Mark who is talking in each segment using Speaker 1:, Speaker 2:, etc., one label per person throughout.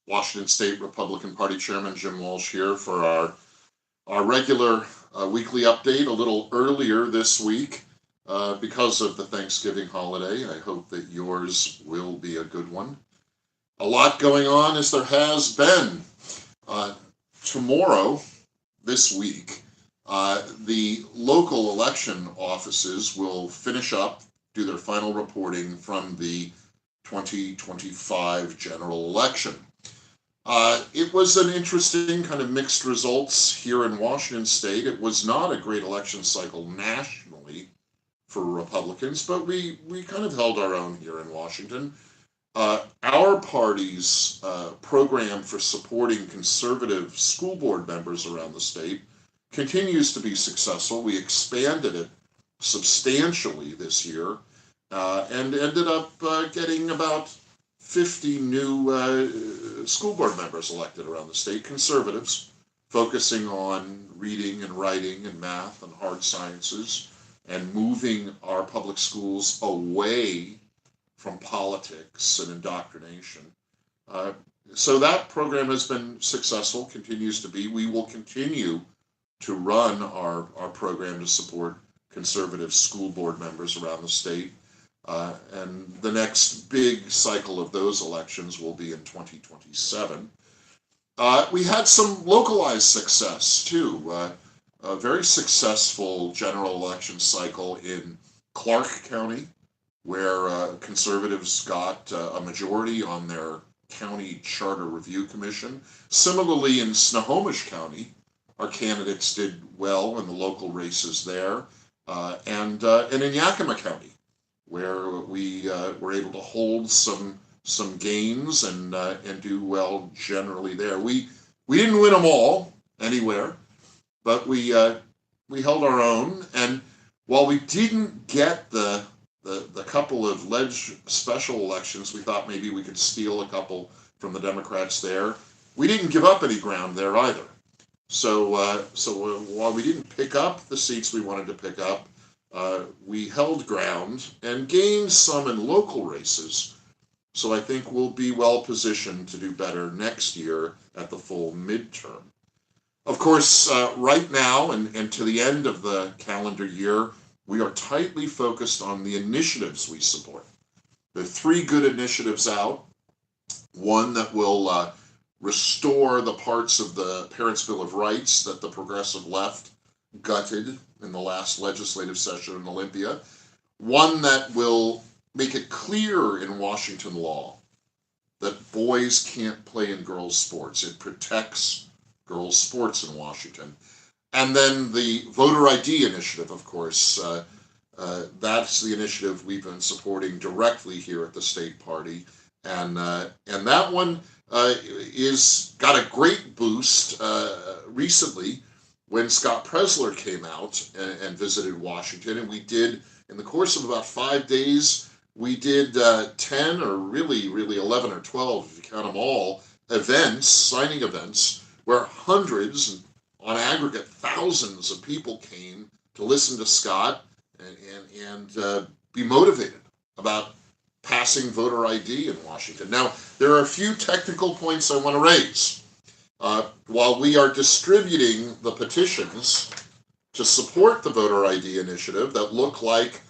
Speaker 1: Washington State Republican Party Chairman Jim Walsh here for our regular weekly update a little earlier this week because of the Thanksgiving holiday. I hope that yours will be a good one. A lot going on as there has been. Tomorrow, this week, the local election offices will finish up, do their final reporting from the 2025 general election. It was an interesting kind of mixed results here in Washington State. It was not a great election cycle nationally for Republicans, but we kind of held our own here in Washington. Our party's program for supporting conservative school board members around the state continues to be successful. We expanded it substantially this year and ended up getting about 50 new school board members elected around the state, conservatives, focusing on reading and writing and math and hard sciences and moving our public schools away from politics and indoctrination. So that program has been successful, continues to be. We will continue to run our program to support conservative school board members around the state. And the next big cycle of those elections will be in 2027. We had some localized success, too. A very successful general election cycle in Clark County, where conservatives got a majority on their county charter review commission. Similarly, in Snohomish County, our candidates did well in the local races there, and in Yakima County, where we were able to hold some gains and do well generally there. We didn't win them all anywhere, but we held our own. And while we didn't get the couple of special elections, we thought maybe we could steal a couple from the Democrats there. We didn't give up any ground there either. So while we didn't pick up the seats we wanted to pick up, we held ground and gained some in local races. So I think we'll be well positioned to do better next year at the full midterm. Of course, right now and to the end of the calendar year, we are tightly focused on the initiatives we support. There are 3 good initiatives out. One that will restore the parts of the Parents' Bill of Rights that the progressive left gutted in the last legislative session in Olympia. One that will make it clear in Washington law that boys can't play in girls' sports. It protects girls' sports in Washington. And then the voter ID initiative, of course. That's the initiative we've been supporting directly here at the state party. And that one is got a great boost recently when Scott Presler came out and visited Washington. And we did, in the course of about 5 days, we did 10 or really 11 or 12, if you count them all, signing events, where hundreds, on aggregate thousands of people came to listen to Scott and be motivated about passing voter ID in Washington. Now, there are a few technical points I want to raise. While we are distributing the petitions to support the voter ID initiative that look like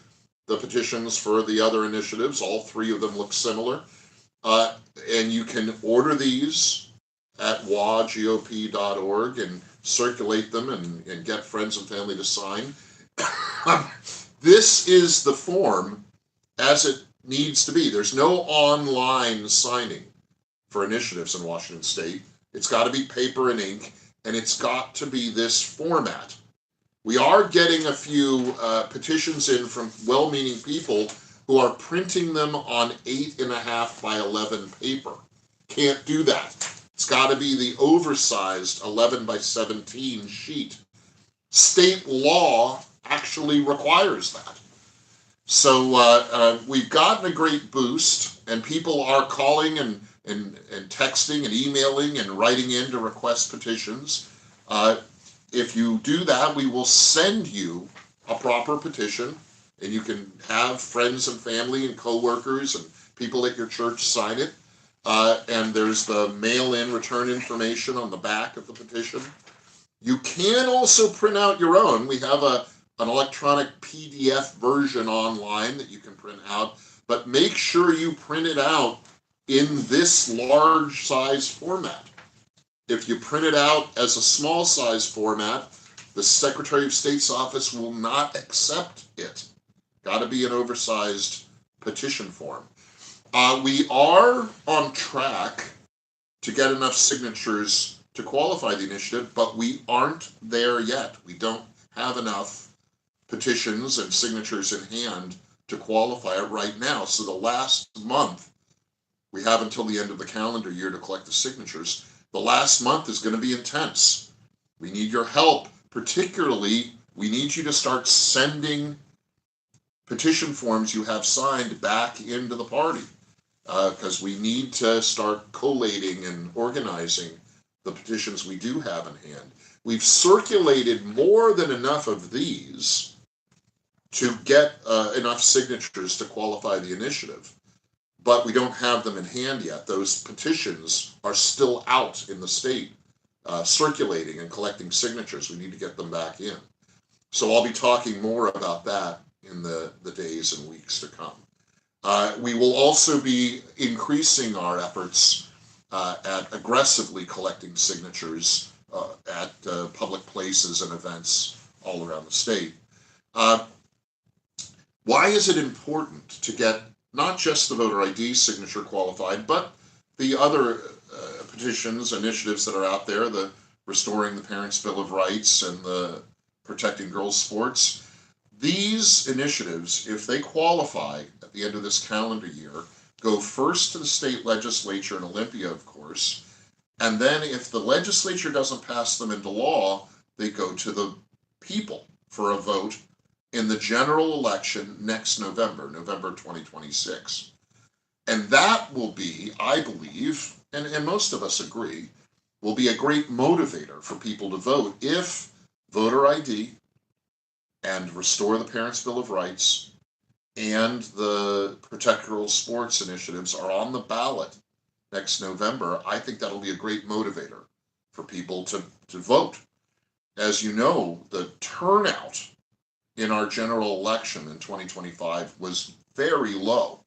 Speaker 1: the petitions for the other initiatives, all 3 of them look similar, and you can order these at wagop.org and circulate them and get friends and family to sign. This is the form as it needs to be. There's no online signing for initiatives in Washington State. It's got to be paper and ink, and it's got to be this format. We are getting a few petitions in from well-meaning people who are printing them on 8.5 by 11 paper. Can't do that. It's got to be the oversized 11 by 17 sheet. State law actually requires that. So we've gotten a great boost, and people are calling and texting and emailing and writing in to request petitions. If you do that, we will send you a proper petition, and you can have friends and family and coworkers and people at your church sign it. and there's the mail-in return information on the back of the petition. You can also print out your own. We have an electronic PDF version online that you can print out, but make sure you print it out in this large size format. If you print it out as a small size format, the Secretary of State's office will not accept it. Got to be an oversized petition form. We are on track to get enough signatures to qualify the initiative, but we aren't there yet. We don't have enough petitions and signatures in hand to qualify it right now. So the last month, we have until the end of the calendar year to collect the signatures. The last month is going to be intense. We need your help. Particularly, we need you to start sending petition forms you have signed back into the party, because we need to start collating and organizing the petitions we do have in hand. We've circulated more than enough of these to get enough signatures to qualify the initiative, but we don't have them in hand yet. Those petitions are still out in the state, circulating and collecting signatures. We need to get them back in. So I'll be talking more about that in the days and weeks to come. We will also be increasing our efforts at aggressively collecting signatures at public places and events all around the state. Why is it important to get not just the voter ID signature qualified, but the other petitions, initiatives that are out there, the Restoring the Parents' Bill of Rights and the Protecting Girls' Sports? These initiatives, if they qualify at the end of this calendar year, go first to the state legislature in Olympia, of course, and then if the legislature doesn't pass them into law, they go to the people for a vote in the general election next November 2026. And that will be, I believe, and most of us agree, will be a great motivator for people to vote if voter ID and Restore the Parents' Bill of Rights and the Protect Girls' Sports initiatives are on the ballot next November. I think that'll be a great motivator for people to vote. As you know, the turnout in our general election in 2025 was very low,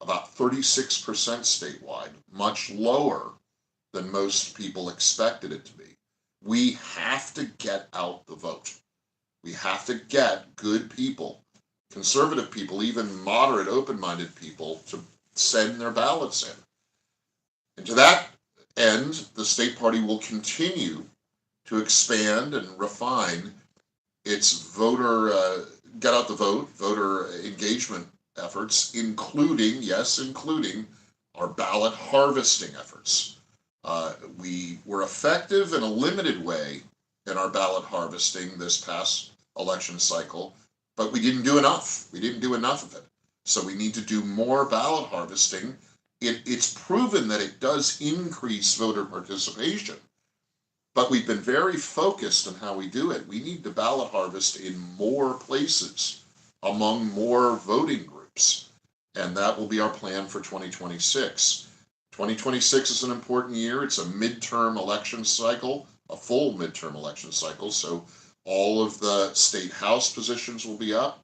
Speaker 1: about 36% statewide, much lower than most people expected it to be. We have to get out the vote. We have to get good people, conservative people, even moderate, open-minded people to send their ballots in. And to that end, the state party will continue to expand and refine its voter, get out the vote, voter engagement efforts, including our ballot harvesting efforts. We were effective in a limited way in our ballot harvesting this past election cycle, but we didn't do enough. We didn't do enough of it. So we need to do more ballot harvesting. It's proven that it does increase voter participation, but we've been very focused on how we do it. We need to ballot harvest in more places, among more voting groups, and that will be our plan for 2026. 2026 is an important year. It's a midterm election cycle, a full midterm election cycle, so all of the state house positions will be up,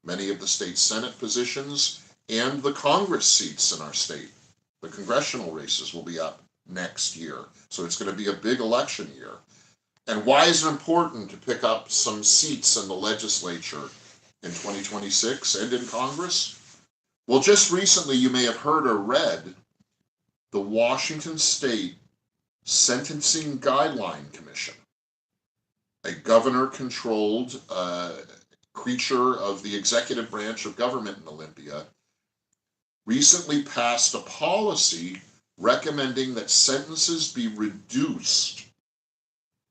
Speaker 1: many of the state senate positions, and the Congress seats in our state. The congressional races will be up next year. So it's going to be a big election year. And why is it important to pick up some seats in the legislature in 2026 and in Congress? Well, just recently you may have heard or read the Washington State Sentencing Guideline Commission, a governor-controlled creature of the executive branch of government in Olympia, recently passed a policy recommending that sentences be reduced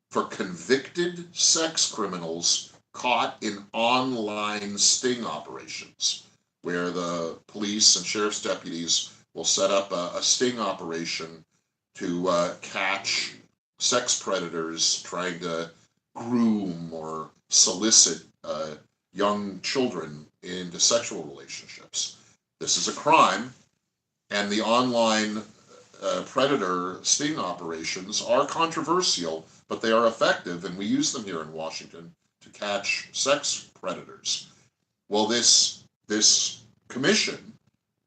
Speaker 1: for convicted sex criminals caught in online sting operations, where the police and sheriff's deputies will set up a sting operation to catch sex predators trying to groom or solicit young children into sexual relationships. This is a crime, and the online predator sting operations are controversial, but they are effective, and we use them here in Washington to catch sex predators. Well, this commission,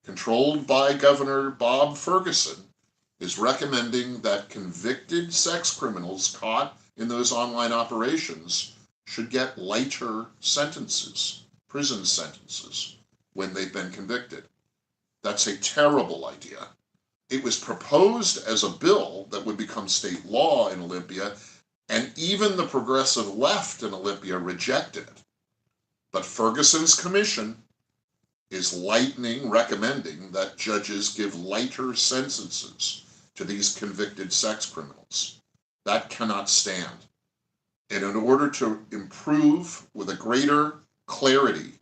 Speaker 1: controlled by Governor Bob Ferguson, is recommending that convicted sex criminals caught in those online operations should get lighter sentences, prison sentences, when they've been convicted. That's a terrible idea. It was proposed as a bill that would become state law in Olympia, and even the progressive left in Olympia rejected it. But Ferguson's commission is recommending that judges give lighter sentences to these convicted sex criminals. That cannot stand. And in order to improve with a greater clarity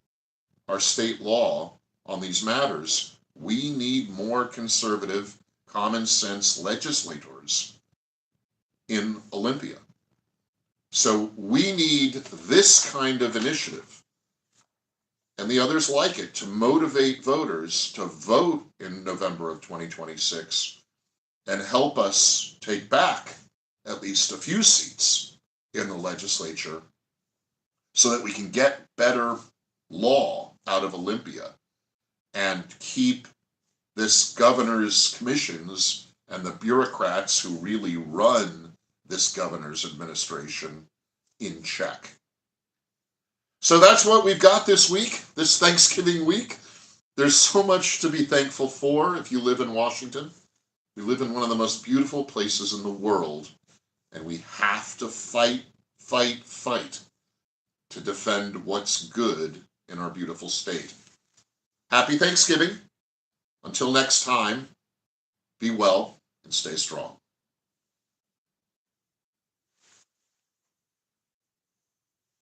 Speaker 1: our state law on these matters, we need more conservative, common sense legislators in Olympia. So we need this kind of initiative and the others like it to motivate voters to vote in November of 2026 and help us take back at least a few seats in the legislature so that we can get better law out of Olympia and keep this governor's commissions and the bureaucrats who really run this governor's administration in check. So that's what we've got this week, this Thanksgiving week. There's so much to be thankful for if you live in Washington. We live in one of the most beautiful places in the world, and we have to fight to defend what's good in our beautiful state. Happy Thanksgiving. Until next time, be well and stay strong.